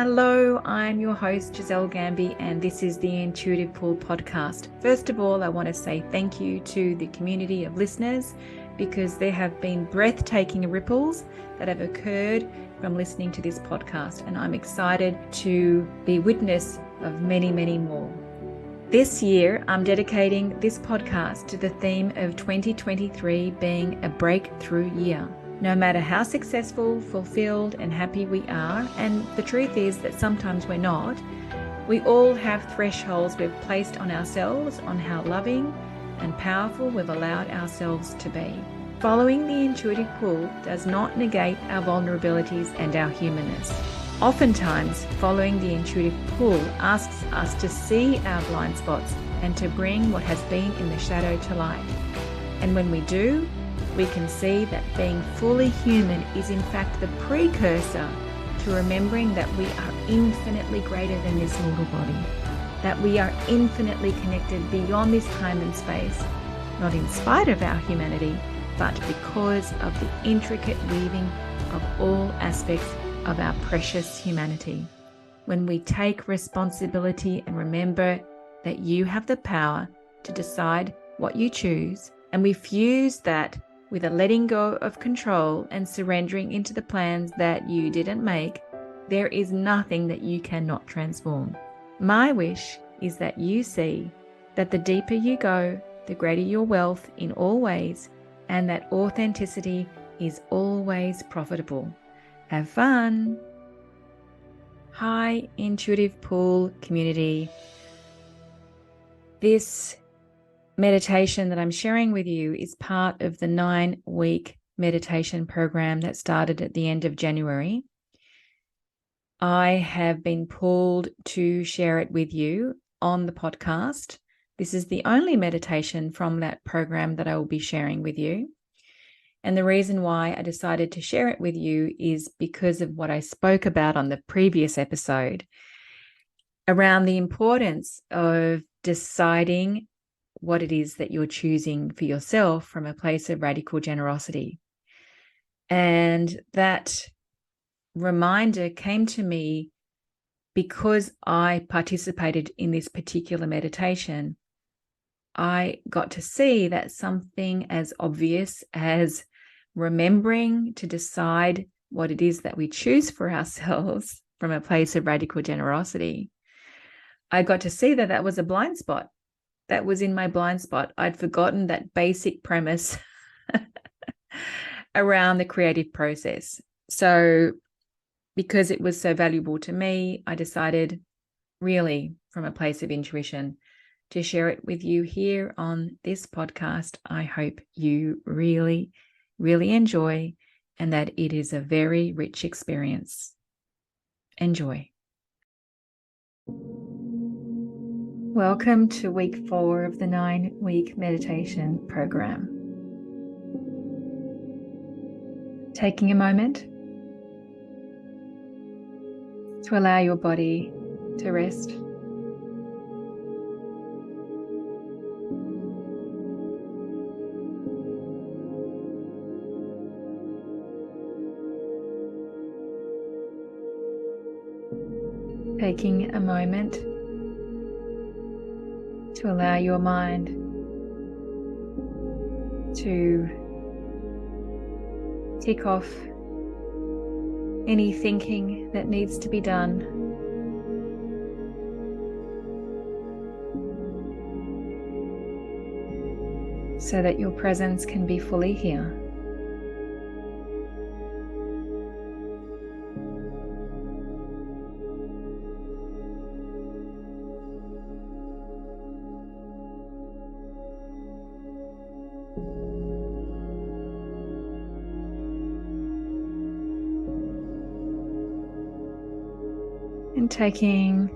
Hello, I'm your host, Giselle Gamby, and this is the Intuitive Pull podcast. First of all, I want to say thank you to the community of listeners because there have been breathtaking ripples that have occurred from listening to this podcast, and I'm excited to be witness of many, many more. This year, I'm dedicating this podcast to the theme of 2023 being a breakthrough year. No matter how successful, fulfilled, and happy we are, and the truth is that sometimes we're not, we all have thresholds we've placed on ourselves on how loving and powerful we've allowed ourselves to be. Following the intuitive pull does not negate our vulnerabilities and our humanness. Oftentimes, following the intuitive pull asks us to see our blind spots and to bring what has been in the shadow to light. And when we do, we can see that being fully human is in fact the precursor to remembering that we are infinitely greater than this mortal body, that we are infinitely connected beyond this time and space, not in spite of our humanity, but because of the intricate weaving of all aspects of our precious humanity. When we take responsibility and remember that you have the power to decide what you choose, and we fuse that with a letting go of control and surrendering into the plans that you didn't make, there is nothing that you cannot transform. My wish is that you see that the deeper you go, the greater your wealth in all ways, and that authenticity is always profitable. Have fun! Hi, Intuitive Pull community. This meditation that I'm sharing with you is part of the 9-week meditation program that started at the end of January. I have been pulled to share it with you on the podcast. This is the only meditation from that program that I will be sharing with you. And the reason why I decided to share it with you is because of what I spoke about on the previous episode around the importance of deciding what it is that you're choosing for yourself from a place of radical generosity. And that reminder came to me because I participated in this particular meditation. I got to see that something as obvious as remembering to decide what it is that we choose for ourselves from a place of radical generosity, I got to see that that was a blind spot. That was in my blind spot. I'd forgotten that basic premise around the creative process. So because it was so valuable to me, I decided really from a place of intuition to share it with you here on this podcast. I hope you really, really enjoy and that it is a very rich experience. Enjoy. Welcome to week 4 of the 9-week meditation program. Taking a moment to allow your body to rest. Taking a moment to allow your mind to tick off any thinking that needs to be done. So that your presence can be fully here. And taking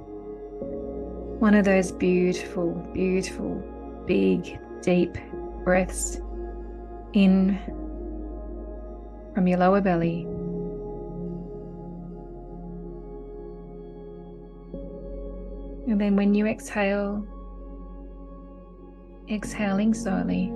one of those beautiful, beautiful, big, deep breaths in from your lower belly. And then when you exhale, exhaling slowly.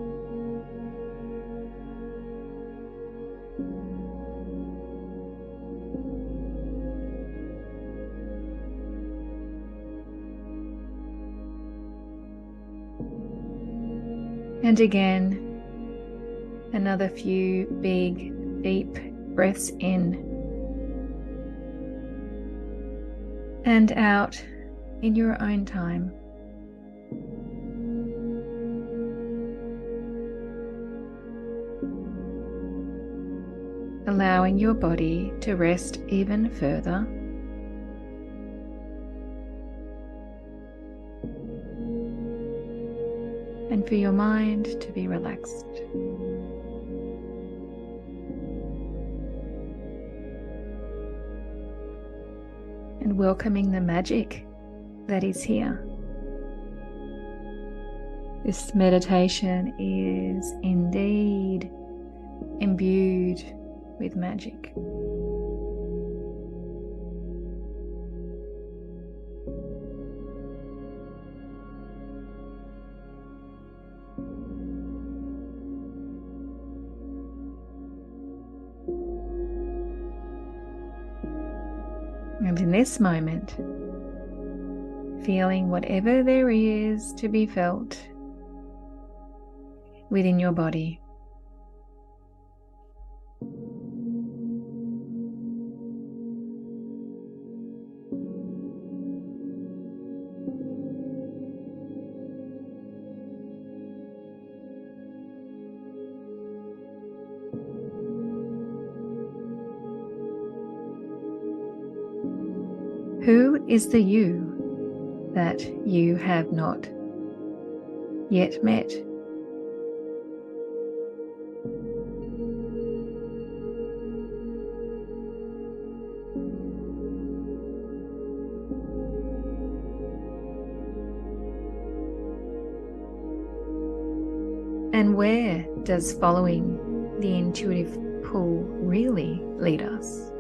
And again, another few big, deep breaths in and out in your own time. Allowing your body to rest even further. And for your mind to be relaxed. And welcoming the magic that is here. This meditation is indeed imbued with magic. And in this moment, feeling whatever there is to be felt within your body. Who is the you that you have not yet met? And where does following the intuitive pull really lead us?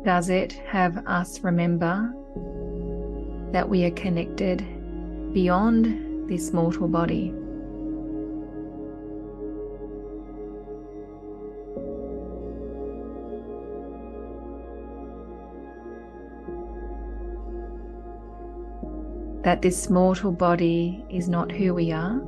Does it have us remember that we are connected beyond this mortal body? That this mortal body is not who we are?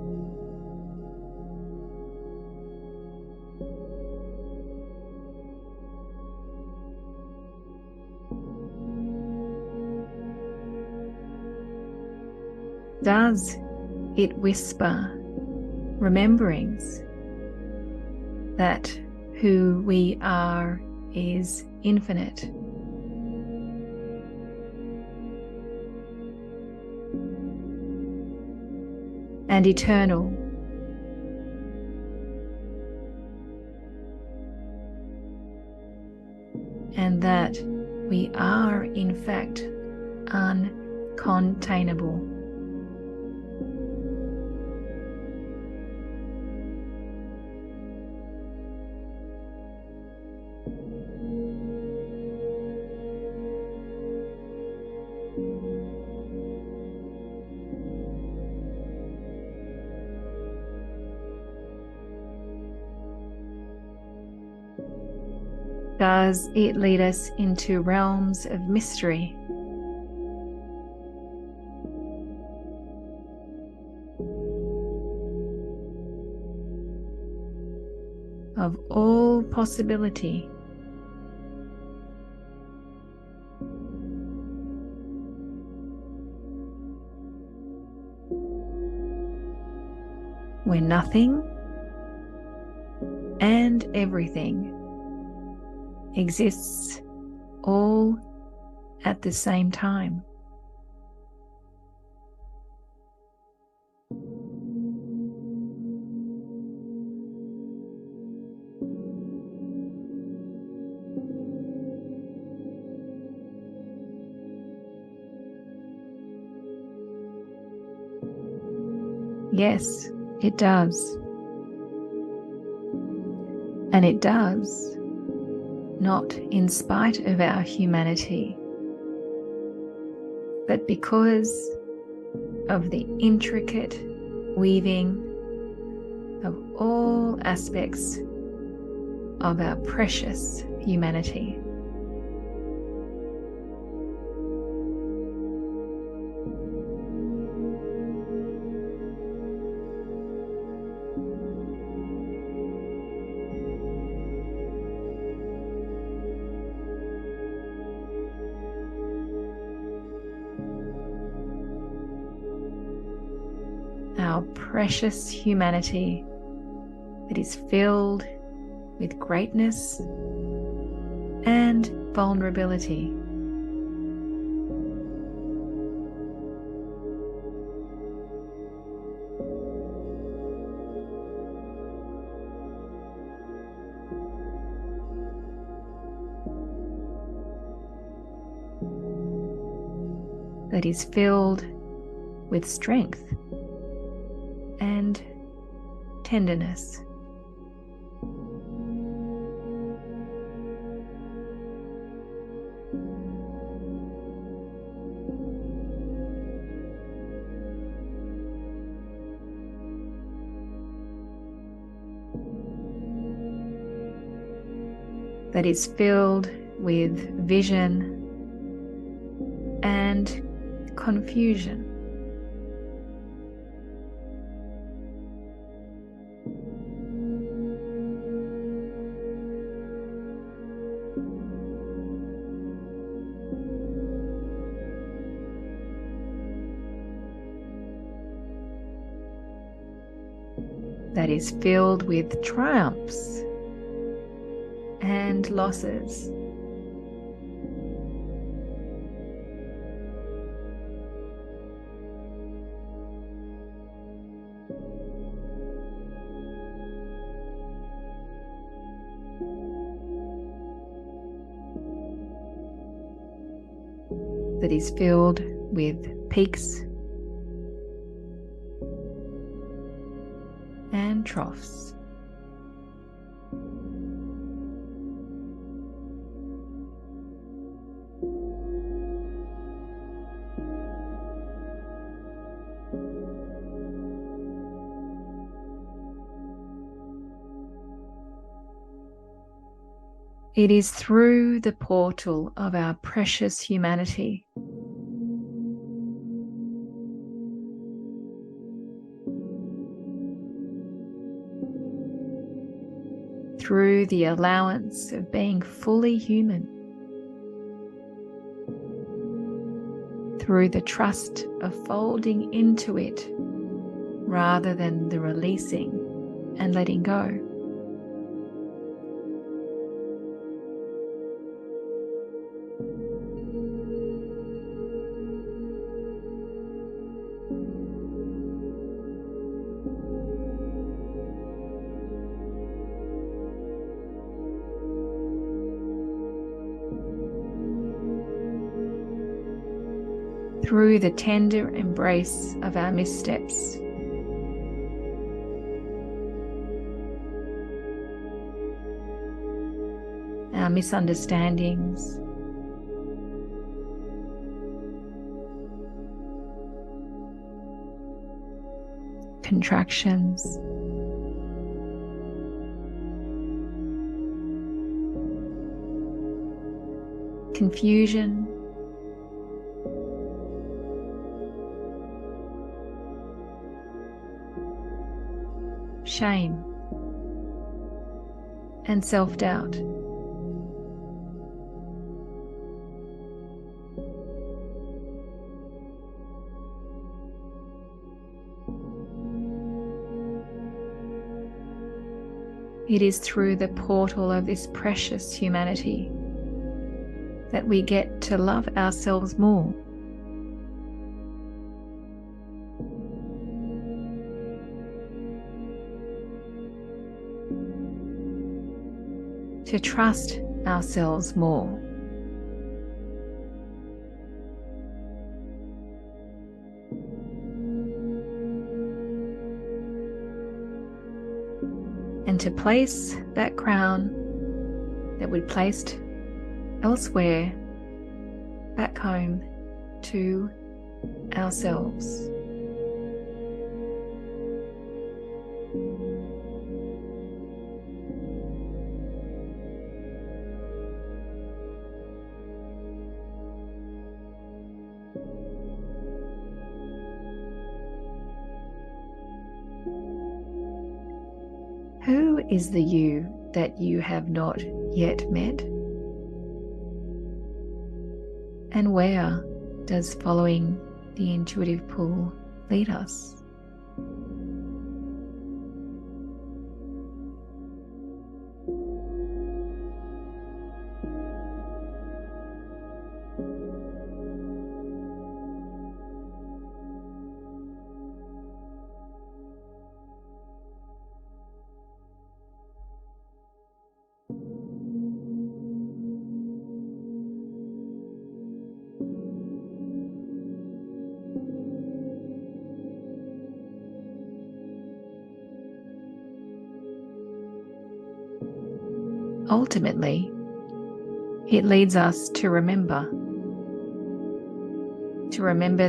Does it whisper rememberings that who we are is infinite? And eternal. And that we are in fact uncontainable. Does it lead us into realms of mystery? Of all possibility? Where nothing and everything exists all at the same time. Yes, it does. And it does not in spite of our humanity, but because of the intricate weaving all aspects of our precious humanity. Our precious humanity that is filled with greatness and vulnerability. That is filled with strength and tenderness. That is filled with vision and confusion. That is filled with triumphs and losses. That is filled with peaks and troughs. It is through the portal of our precious humanity through the allowance of being fully human, through the trust of folding into it rather than the releasing and letting go. Through the tender embrace of our missteps, our misunderstandings, contractions, confusion, shame, and self-doubt. It is through the portal of this precious humanity that we get to love ourselves more. To trust ourselves more. And to place that crown that we placed elsewhere back home to ourselves. What is the you that you have not yet met? And where does following the intuitive pull lead us? Ultimately, it leads us to remember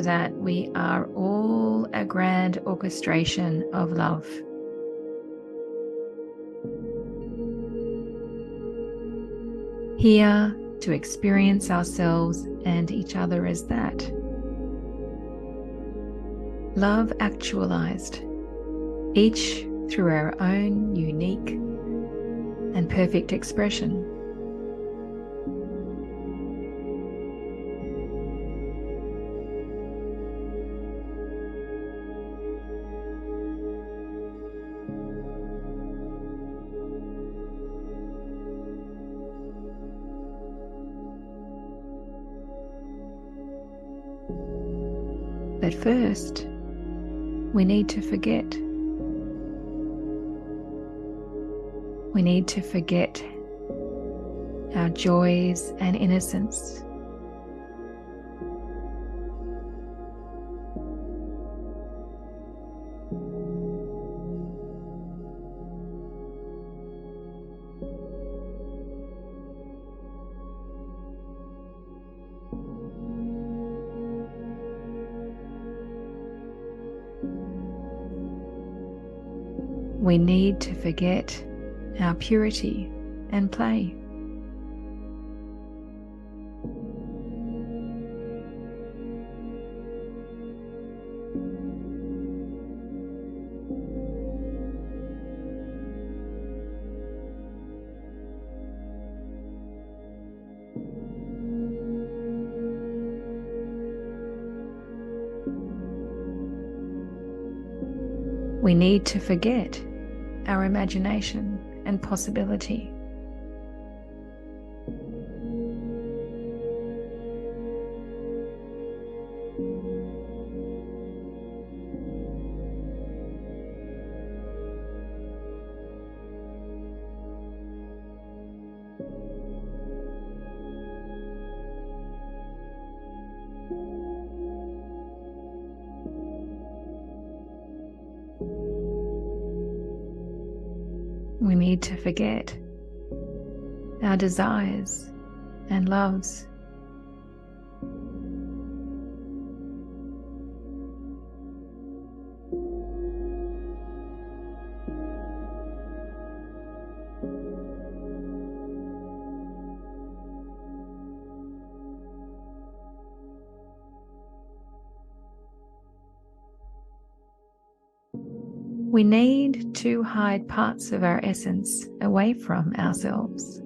that we are all a grand orchestration of love. Here to experience ourselves and each other as that. Love actualized, each through our own unique and perfect expression. But first, we need to forget. We need to forget our joys and innocence. We need to forget our purity and play. We need to forget our imagination and possibility. We need to forget our desires and loves. We need to hide parts of our essence away from ourselves.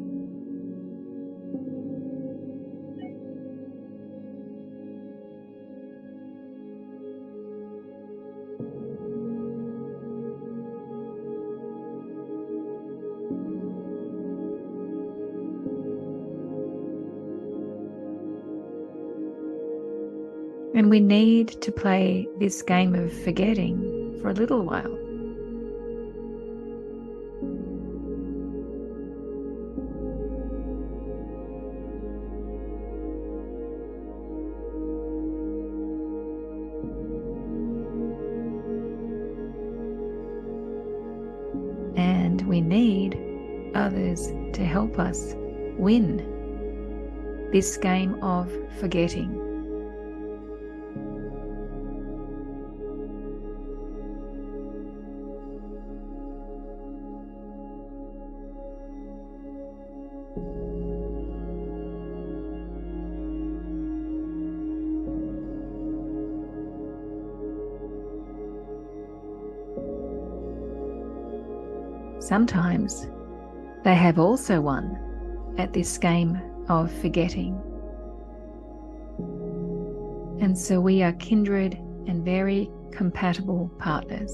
And we need to play this game of forgetting for a little while. And we need others to help us win this game of forgetting. sometimes they have also won at this game of forgetting. And so we are kindred and very compatible partners.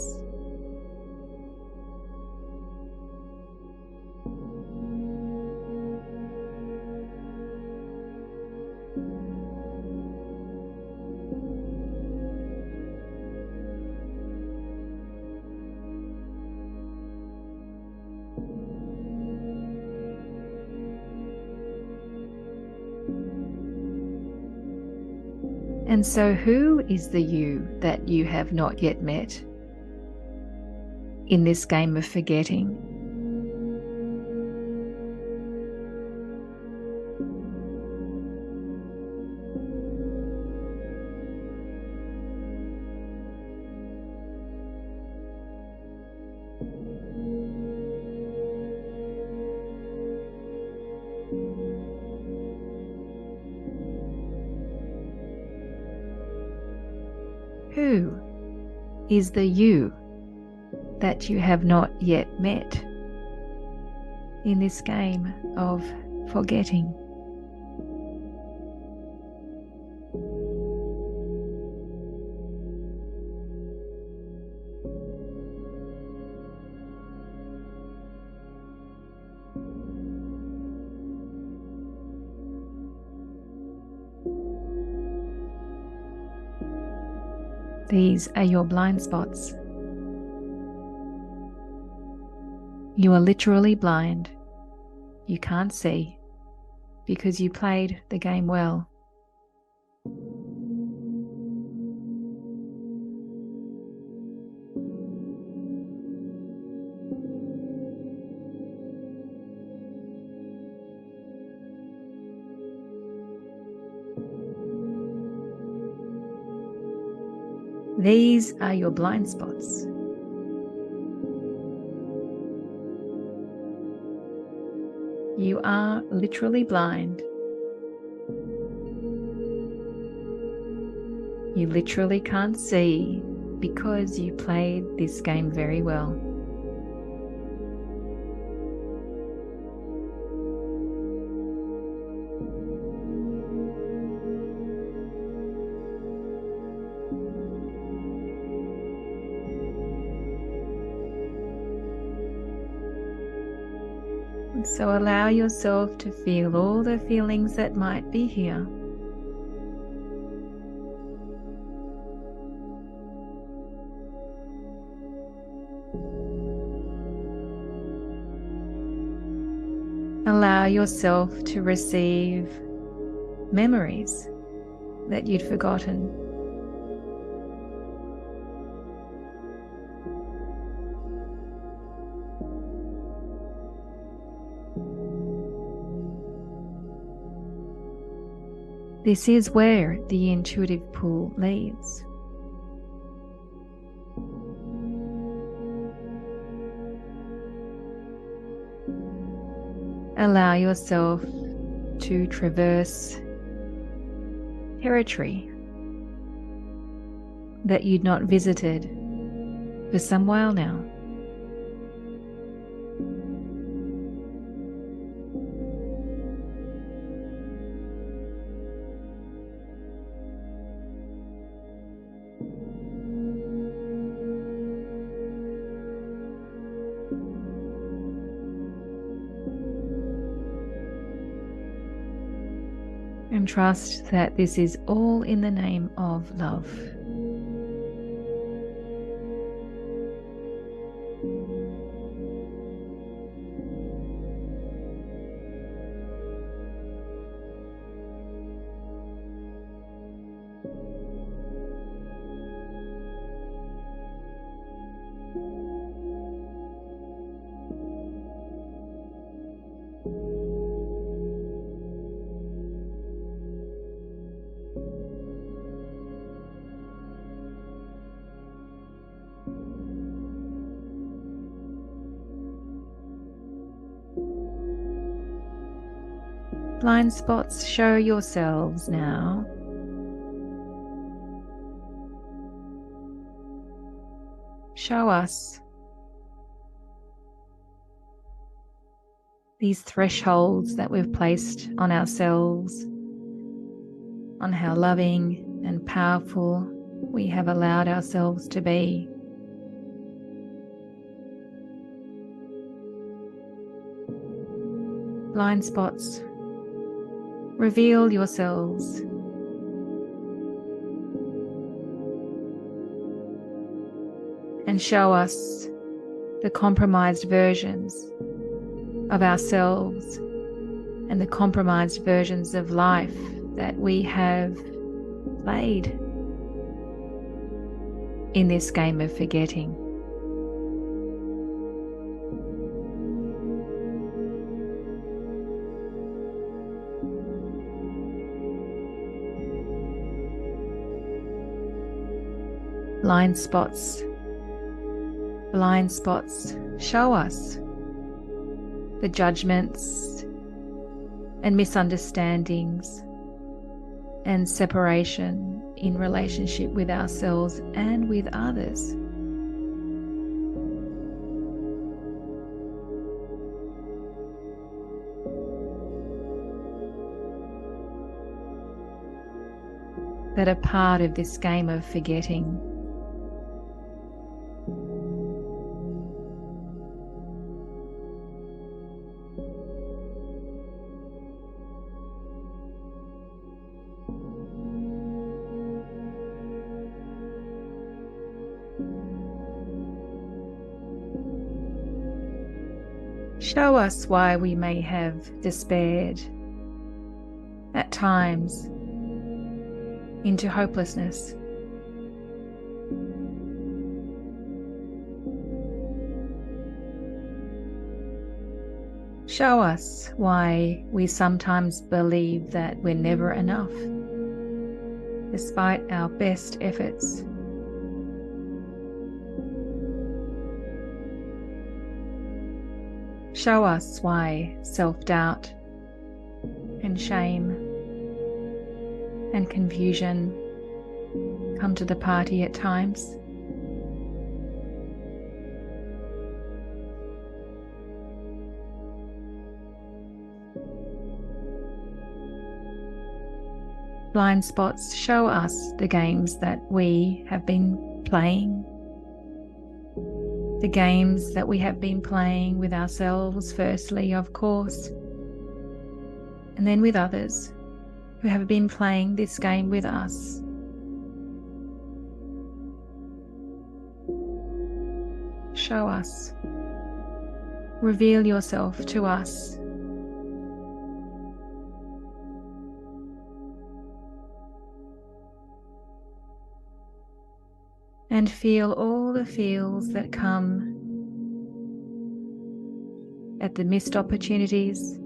And so who is the you that you have not yet met in this game of forgetting? Who is the you that you have not yet met in this game of forgetting? These are your blind spots. You are literally blind. You can't see because you played the game well. These are your blind spots. You are literally blind. You literally can't see because you played this game very well. So allow yourself to feel all the feelings that might be here. Allow yourself to receive memories that you'd forgotten. This is where the intuitive pull leads. Allow yourself to traverse territory that you'd not visited for some while now. And trust that this is all in the name of love. Blind spots, show yourselves now. Show us these thresholds that we've placed on ourselves, on how loving and powerful we have allowed ourselves to be. Blind spots, reveal yourselves. And show us the compromised versions of ourselves and the compromised versions of life that we have played in this game of forgetting. Blind spots, show us the judgments and misunderstandings and separation in relationship with ourselves and with others. That are part of this game of forgetting. Show us why we may have despaired at times into hopelessness. Show us why we sometimes believe that we're never enough, despite our best efforts. Show us why self-doubt and shame and confusion come to the party at times. Blind spots, show us the games that we have been playing. The games that we have been playing with ourselves, firstly, of course, and then with others who have been playing this game with us. Show us. Reveal yourself to us. And feel all the feels that come at the missed opportunities,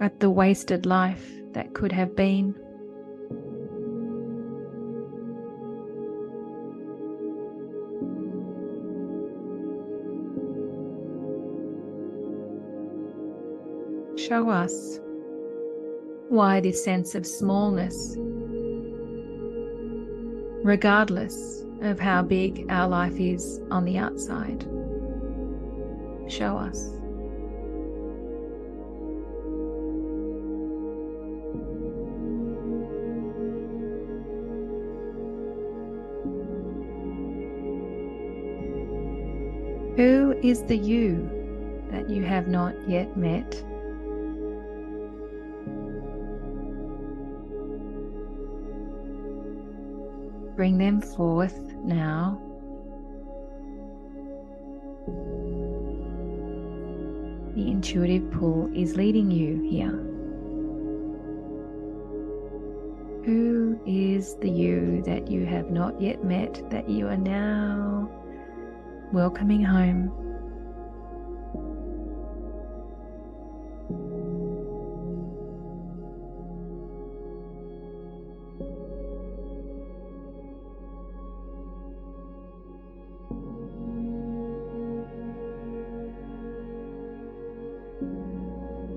at the wasted life that could have been. Show us why this sense of smallness, regardless of how big our life is on the outside. Show us. Who is the you that you have not yet met? Bring them forth now. The intuitive pull is leading you here. Who is the you that you have not yet met, that you are now welcoming home?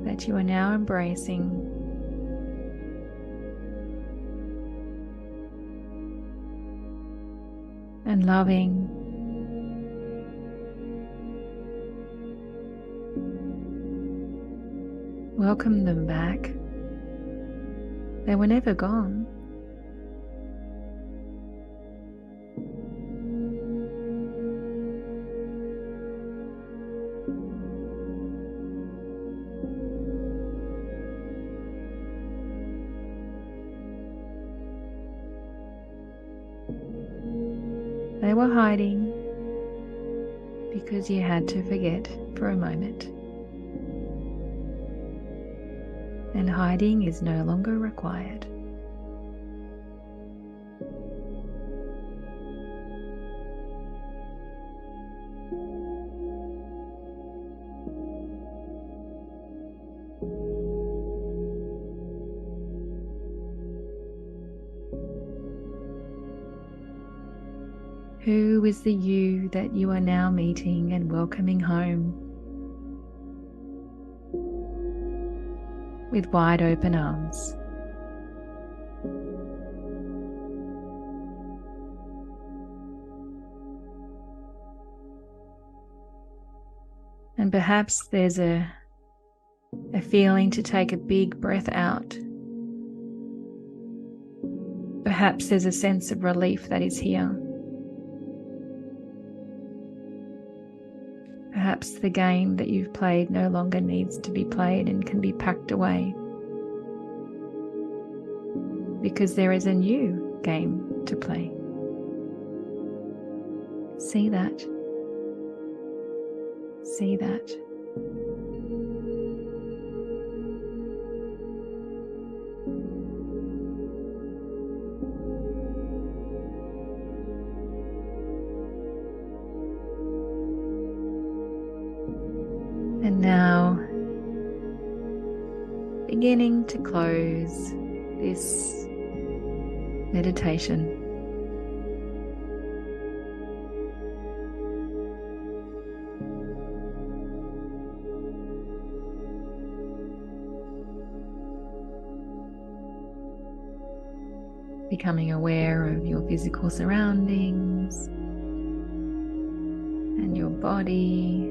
That you are now embracing, and loving Welcome them back. They were never gone. They were hiding because you had to forget for a moment. And hiding is no longer required. Who is the you that you are now meeting and welcoming home with wide open arms? And perhaps there's a feeling to take a big breath out. Perhaps there's a sense of relief that is here. Perhaps the game that you've played no longer needs to be played and can be packed away, because there is a new game to play. See that. See that. And now, beginning to close this meditation. Becoming aware of your physical surroundings and your body.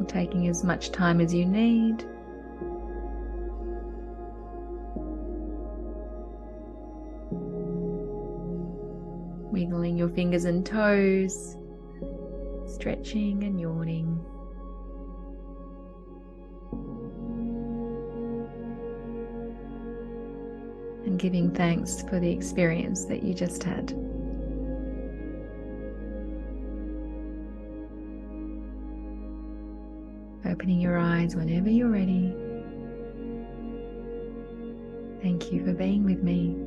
Taking as much time as you need. Wiggling your fingers and toes, stretching and yawning. And giving thanks for the experience that you just had. Opening your eyes whenever you're ready. Thank you for being with me.